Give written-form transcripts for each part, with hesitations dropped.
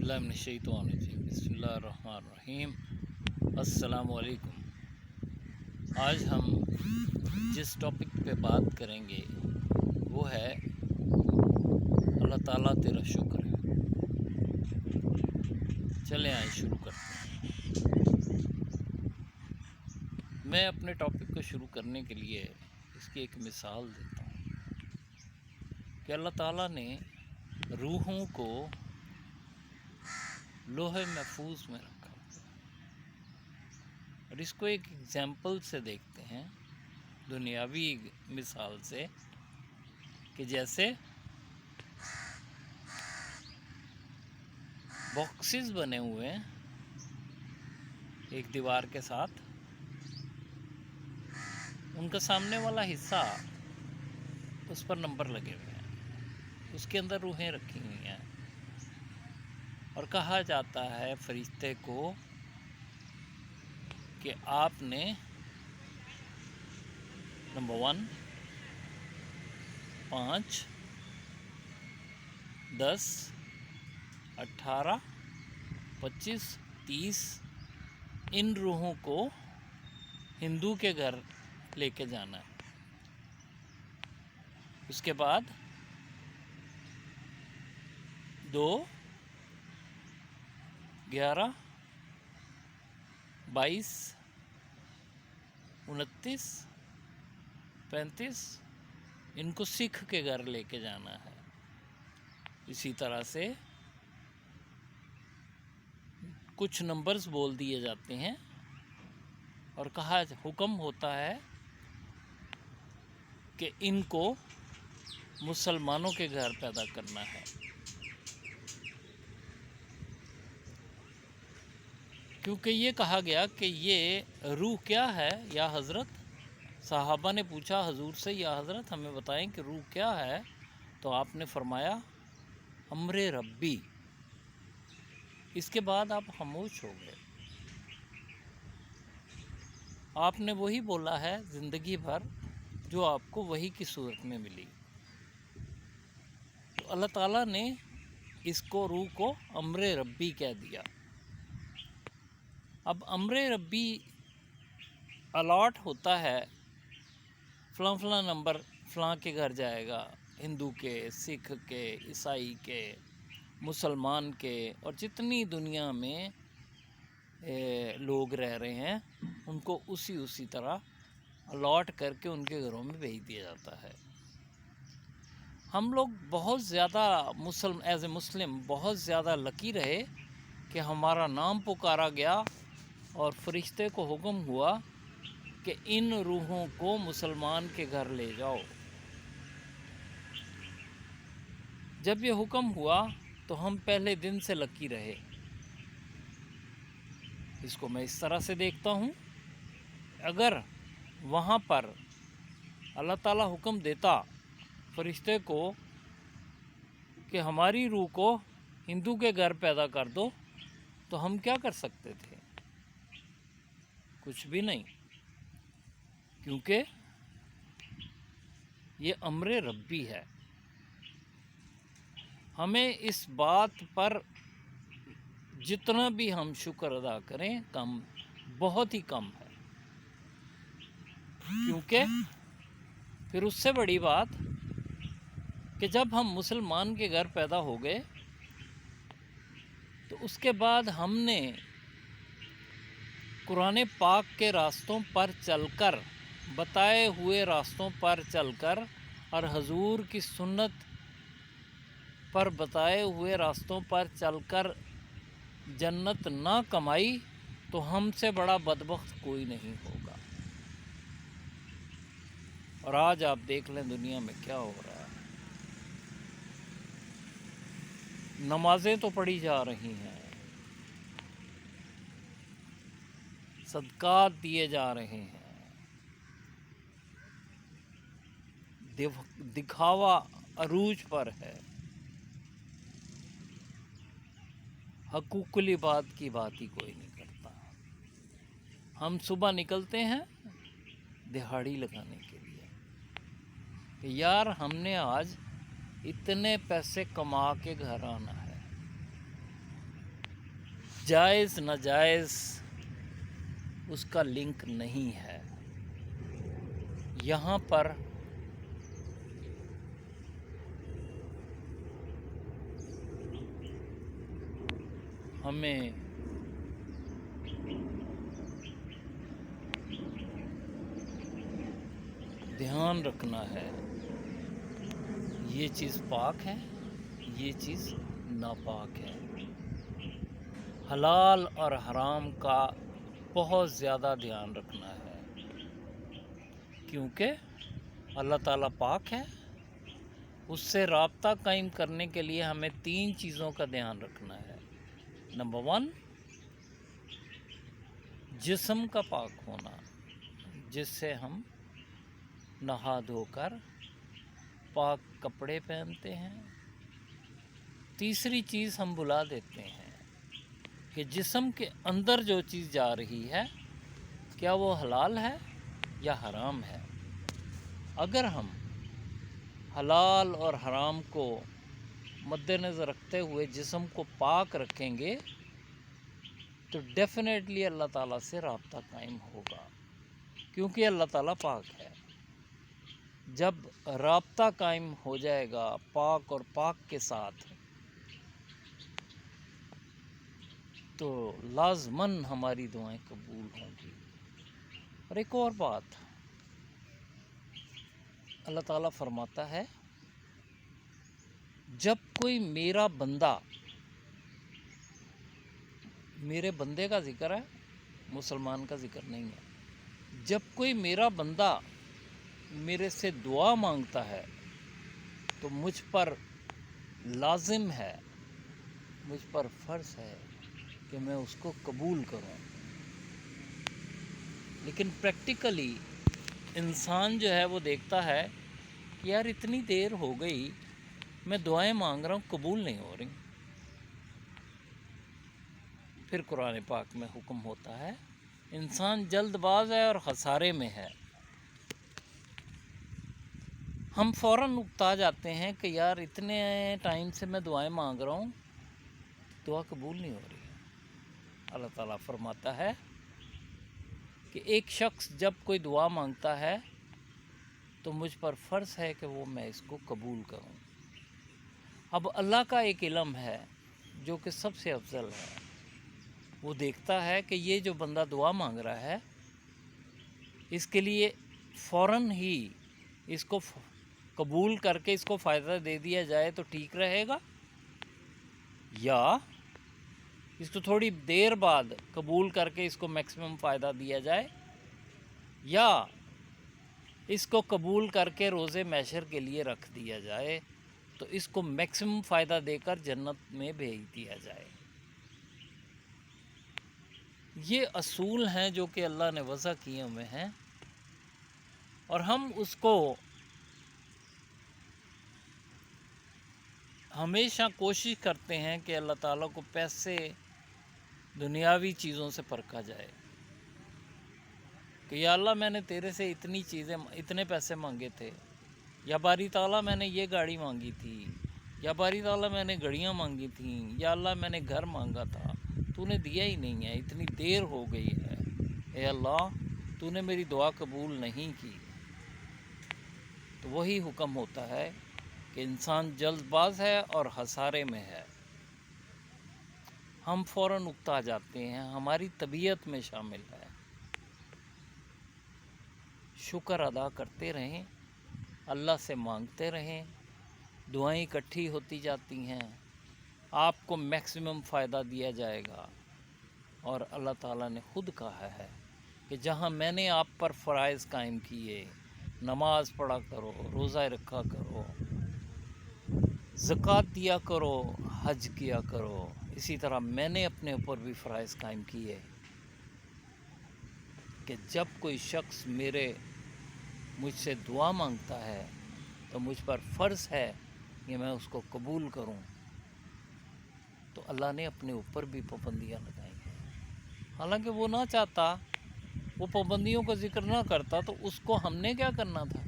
बिस्मिल्लाहिर्रहमानिर्रहीम बिस्मिल्लाहिर्रहमानिर्रहीम। अस्सलाम वालेकुम। आज हम जिस टॉपिक पे बात करेंगे वो है अल्लाह ताला तेरा शुक्र है। चले आए शुरू करते हैं। मैं अपने टॉपिक को शुरू करने के लिए इसकी एक मिसाल देता हूँ कि अल्लाह ताला ने रूहों को लोहे महफूज में रखा और इसको एक एग्जाम्पल से देखते हैं, दुनियावी मिसाल से, कि जैसे बॉक्सेस बने हुए हैं एक दीवार के साथ, उनका सामने वाला हिस्सा उस पर नंबर लगे हुए हैं, उसके अंदर रूहें रखी हुई हैं और कहा जाता है फरिश्ते को कि आपने नंबर 1, 5, 10, 18, 25, 30 इन रूहों को हिंदू के घर लेके जाना है। उसके बाद 2, 11, 22, 29, 35 इनको सिख के घर लेके जाना है। इसी तरह से कुछ नंबर्स बोल दिए जाते हैं और हुक्म होता है कि इनको मुसलमानों के घर पैदा करना है। क्योंकि ये कहा गया कि ये रूह क्या है या हज़रत? सहाबा ने पूछा हजूर से, या हज़रत हमें बताएं कि रूह क्या है? तो आपने फरमाया अम्रे रब्बी। इसके बाद आप खामोश हो गए। आपने वही बोला है ज़िंदगी भर जो आपको वही की सूरत में मिली। तो अल्लाह ताला ने इसको, रूह को अम्रे रब्बी कह दिया। अब अम्रे रब्बी अलॉट होता है, फ़लाँ फ़लाँ नंबर फ़लाँ के घर जाएगा, हिंदू के, सिख के, ईसाई के, मुसलमान के, और जितनी दुनिया में लोग रह रहे हैं उनको उसी तरह अलॉट करके उनके घरों में भेज दिया जाता है। हम लोग बहुत ज़्यादा एज ए मुस्लिम बहुत ज़्यादा लकी रहे कि हमारा नाम पुकारा गया और फरिश्ते को हुक्म हुआ कि इन रूहों को मुसलमान के घर ले जाओ। जब ये हुक्म हुआ तो हम पहले दिन से लकी रहे। इसको मैं इस तरह से देखता हूँ, अगर वहाँ पर अल्लाह ताला हुक्म देता फरिश्ते को कि हमारी रूह को हिंदू के घर पैदा कर दो, तो हम क्या कर सकते थे? कुछ भी नहीं, क्योंकि ये अम्रे रब्बी है। हमें इस बात पर जितना भी हम शुक्र अदा करें कम, बहुत ही कम है। क्योंकि फिर उससे बड़ी बात कि जब हम मुसलमान के घर पैदा हो गए तो उसके बाद हमने कुरान पाक के रास्तों पर चलकर, बताए हुए रास्तों पर चलकर और हजूर की सुन्नत पर बताए हुए रास्तों पर चलकर जन्नत ना कमाई तो हमसे बड़ा बदबख्त कोई नहीं होगा। और आज आप देख लें दुनिया में क्या हो रहा है। नमाजें तो पढ़ी जा रही हैं, सदकात दिए जा रहे हैं, दिखावा अरूज पर है, हकूकुल इबाद की बात ही कोई नहीं करता। हम सुबह निकलते हैं दिहाड़ी लगाने के लिए कि यार हमने आज इतने पैसे कमा के घर आना है, جائز ناجائز اس کا لنک نہیں ہے. یہاں پر ہمیں دھیان رکھنا ہے، یہ چیز پاک ہے، یہ چیز ناپاک ہے. حلال اور حرام کا بہت زیادہ دھیان رکھنا ہے، کیونکہ اللہ تعالیٰ پاک ہے. اس سے رابطہ قائم کرنے کے لیے ہمیں 3 چیزوں کا دھیان رکھنا ہے. نمبر 1، جسم کا پاک ہونا، جس سے ہم نہا دھو کر پاک کپڑے پہنتے ہیں. تیسری چیز ہم بلا دیتے ہیں کہ جسم کے اندر جو چیز جا رہی ہے کیا وہ حلال ہے یا حرام ہے. اگر ہم حلال اور حرام کو مد نظر رکھتے ہوئے جسم کو پاک رکھیں گے تو ڈیفینیٹلی اللہ تعالیٰ سے رابطہ قائم ہوگا، کیونکہ اللہ تعالیٰ پاک ہے. جب رابطہ قائم ہو جائے گا پاک اور پاک کے ساتھ تو لازماً ہماری دعائیں قبول ہوں گی. اور ایک اور بات، اللہ تعالیٰ فرماتا ہے جب کوئی میرا بندہ، میرے بندے کا ذکر ہے، مسلمان کا ذکر نہیں ہے، جب کوئی میرا بندہ میرے سے دعا مانگتا ہے تو مجھ پر لازم ہے، مجھ پر فرض ہے کہ میں اس کو قبول کروں. لیکن پریکٹیکلی انسان جو ہے وہ دیکھتا ہے کہ یار اتنی دیر ہو گئی میں دعائیں مانگ رہا ہوں قبول نہیں ہو رہی. پھر قرآن پاک میں حکم ہوتا ہے انسان جلد باز ہے اور خسارے میں ہے. ہم فوراً اکتا جاتے ہیں کہ یار اتنے ٹائم سے میں دعائیں مانگ رہا ہوں، دعا قبول نہیں ہو رہی. اللہ تعالیٰ فرماتا ہے کہ ایک شخص جب کوئی دعا مانگتا ہے تو مجھ پر فرض ہے کہ وہ میں اس کو قبول کروں. اب اللہ کا ایک علم ہے جو کہ سب سے افضل ہے، وہ دیکھتا ہے کہ یہ جو بندہ دعا مانگ رہا ہے اس کے لیے فوراً ہی اس کو قبول کر کے اس کو فائدہ دے دیا جائے تو ٹھیک رہے گا، یا اس کو تھوڑی دیر بعد قبول کر کے اس کو میکسیمم فائدہ دیا جائے، یا اس کو قبول کر کے روزے محشر کے لیے رکھ دیا جائے تو اس کو میکسیمم فائدہ دے کر جنت میں بھیج دیا جائے. یہ اصول ہیں جو کہ اللہ نے وضع کیے ہوئے ہیں، اور ہم اس کو ہمیشہ کوشش کرتے ہیں کہ اللہ تعالیٰ کو پیسے، دنیاوی چیزوں سے پرکھا جائے کہ یا اللہ میں نے تیرے سے اتنے پیسے مانگے تھے، یا باری تعالیٰ میں نے یہ گاڑی مانگی تھی، یا باری تعالیٰ میں نے گھڑیاں مانگی تھیں، یا اللہ میں نے گھر مانگا تھا تو نے دیا ہی نہیں ہے، اتنی دیر ہو گئی ہے، اے اللہ تو نے میری دعا قبول نہیں کی. تو وہی حکم ہوتا ہے کہ انسان جلد باز ہے اور خسارے میں ہے. ہم فوراً اکتا جاتے ہیں، ہماری طبیعت میں شامل ہے. شکر ادا کرتے رہیں، اللہ سے مانگتے رہیں، دعائیں اکٹھی ہوتی جاتی ہیں، آپ کو میکسیمم فائدہ دیا جائے گا. اور اللہ تعالیٰ نے خود کہا ہے کہ جہاں میں نے آپ پر فرائض قائم کیے، نماز پڑھا کرو، روزہ رکھا کرو، زکوٰۃ دیا کرو، حج کیا کرو، اسی طرح میں نے اپنے اوپر بھی فرائض قائم کیے کہ جب کوئی شخص مجھ سے دعا مانگتا ہے تو مجھ پر فرض ہے کہ میں اس کو قبول کروں. تو اللہ نے اپنے اوپر بھی پابندیاں لگائی ہیں، حالانکہ وہ نہ چاہتا، وہ پابندیوں کا ذکر نہ کرتا تو اس کو ہم نے کیا کرنا تھا.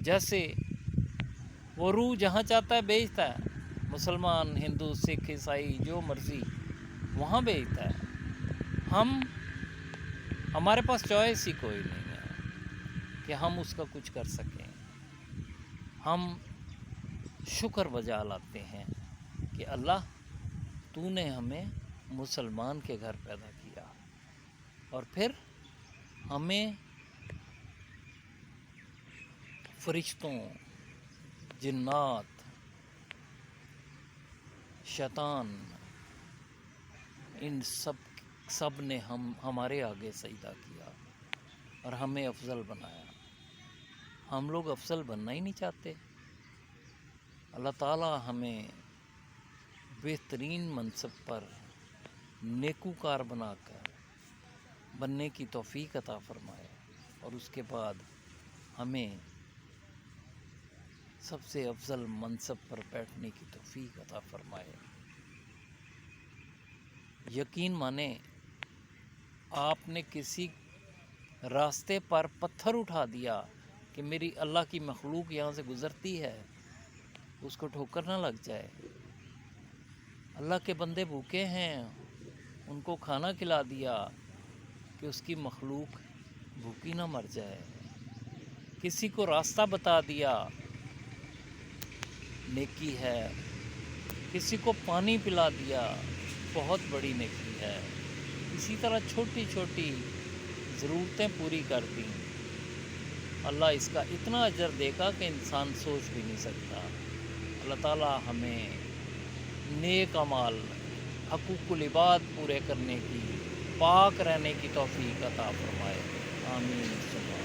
جیسے وہ روح جہاں چاہتا ہے بیچتا ہے، مسلمان، ہندو، سکھ، عیسائی جو مرضی، वहाँ भेजता है। हमारे पास चॉइस ही कोई नहीं है कि हम उसका कुछ कर सकें। हम शुक्र बजा लाते हैं कि अल्लाह तूने हमें मुसलमान के घर पैदा किया, और फिर हमें फरिश्तों, जिन्नात, शैतान, इन सब ने हमारे आगे सजदा किया और हमें अफजल बनाया। हम लोग अफजल बनना ही नहीं चाहते। अल्लाह ताला हमें बेहतरीन मनसब पर नेकूकार बनाकर बनने की तौफीक अता फरमाए, और उसके बाद हमें सबसे अफजल मनसब पर बैठने की तौफीक अता फरमाए। यकीन माने, आपने किसी रास्ते पर पत्थर उठा दिया कि मेरी अल्लाह की मखलूक यहाँ से गुज़रती है, उसको ठोकर ना लग जाए। अल्लाह के बंदे भूखे हैं, उनको खाना खिला दिया कि उसकी मखलूक भूखी ना मर जाए। किसी को रास्ता बता दिया, नेकी है। किसी को पानी पिला दिया, बहुत बड़ी नेकी है। इसी तरह छोटी छोटी ज़रूरतें पूरी कर दी, अल्लाह इसका इतना अजर देगा कि इंसान सोच भी नहीं सकता। अल्लाह ताला हमें नेक अमाल, हकूकुल इबाद पूरे करने की, पाक रहने की तौफीक अता फरमाए। आमीन।